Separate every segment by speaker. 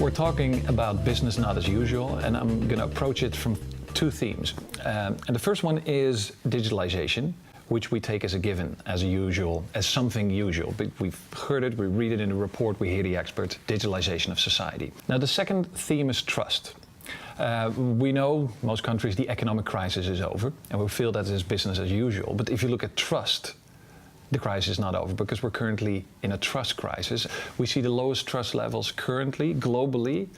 Speaker 1: We're talking about business not as usual, and I'm going to approach it from two themes. And the first one is digitalization, which we take as a given, as a usual, as something usual. But we've heard it, we read it in the report, we hear the experts, digitalization of society. Now, the second theme is trust. We know most countries the economic crisis is over, and we feel that it's business as usual. But if you look at trust, the crisis is not over because we're currently in a trust crisis. We see the lowest trust levels currently, globally,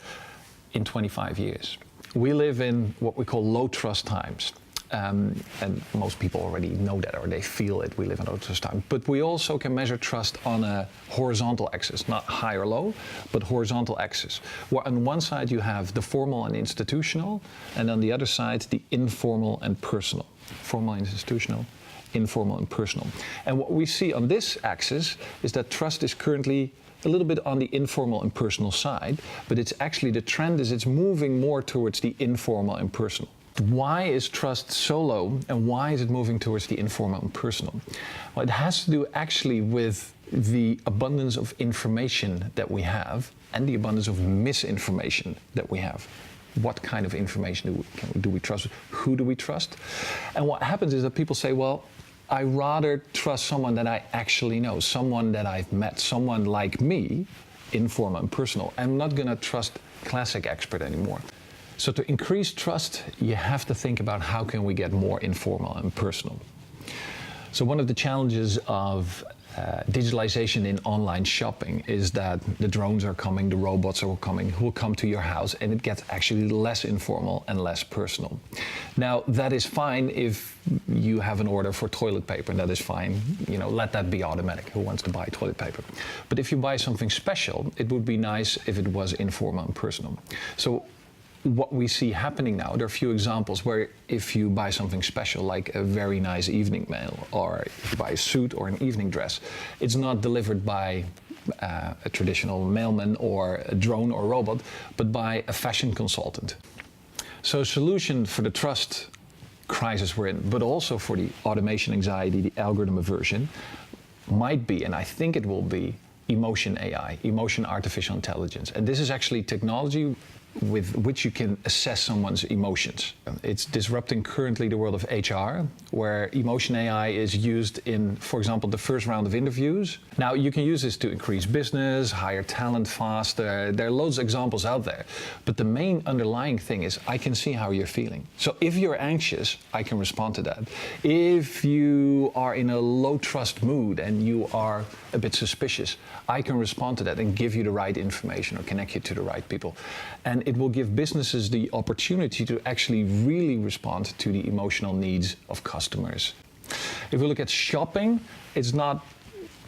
Speaker 1: in 25 years. We live in what we call low trust times. And most people already know that, or they feel it. We live in low trust time. But we also can measure trust on a horizontal axis, not high or low, but horizontal axis. Where on one side you have the formal and institutional, and on the other side the informal and personal. Formal and institutional, informal and personal. And what we see on this axis is that trust is currently a little bit on the informal and personal side, but it's actually the trend is it's moving more towards the informal and personal. Why is trust so low, and why is it moving towards the informal and personal? Well, it has to do actually with the abundance of information that we have and the abundance of misinformation that we have. What kind of information do we trust? Who do we trust? And what happens is that people say, well, I rather trust someone that I actually know, someone that I've met, someone like me, informal and personal. I'm not going to trust classic expert anymore. So to increase trust, you have to think about how can we get more informal and personal. So one of the challenges of digitalization in online shopping is that the drones are coming, the robots are coming, who will come to your house, and it gets actually less informal and less personal. Now, that is fine if you have an order for toilet paper, and that is fine. You know, let that be automatic. Who wants to buy toilet paper? But if you buy something special, it would be nice if it was informal and personal. So what we see happening now, there are a few examples where if you buy something special, like a very nice evening mail, or if you buy a suit or an evening dress, it's not delivered by a traditional mailman or a drone or robot, but by a fashion consultant. So a solution for the trust crisis we're in, but also for the automation anxiety, the algorithm aversion, might be, and I think it will be, emotion AI, emotion artificial intelligence. And this is actually technology with which you can assess someone's emotions. It's disrupting currently the world of HR, where emotion AI is used in, for example, the first round of interviews. Now, you can use this to increase business, hire talent faster. There are loads of examples out there. But the main underlying thing is I can see how you're feeling. So if you're anxious, I can respond to that. If you are in a low trust mood and you are a bit suspicious, I can respond to that and give you the right information or connect you to the right people. And it will give businesses the opportunity to actually really respond to the emotional needs of customers. If we look at shopping, it's not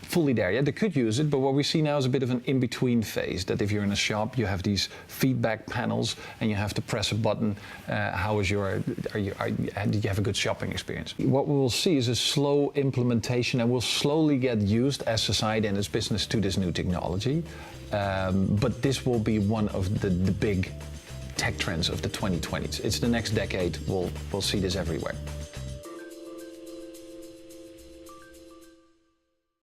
Speaker 1: fully there yet. They could use it, but what we see now is a bit of an in-between phase, that if you're in a shop, you have these feedback panels and you have to press a button. Did you have a good shopping experience? What we will see is a slow implementation and will slowly get used as society and as business to this new technology. But this will be one of the big tech trends of the 2020s. It's the next decade. We'll see this everywhere.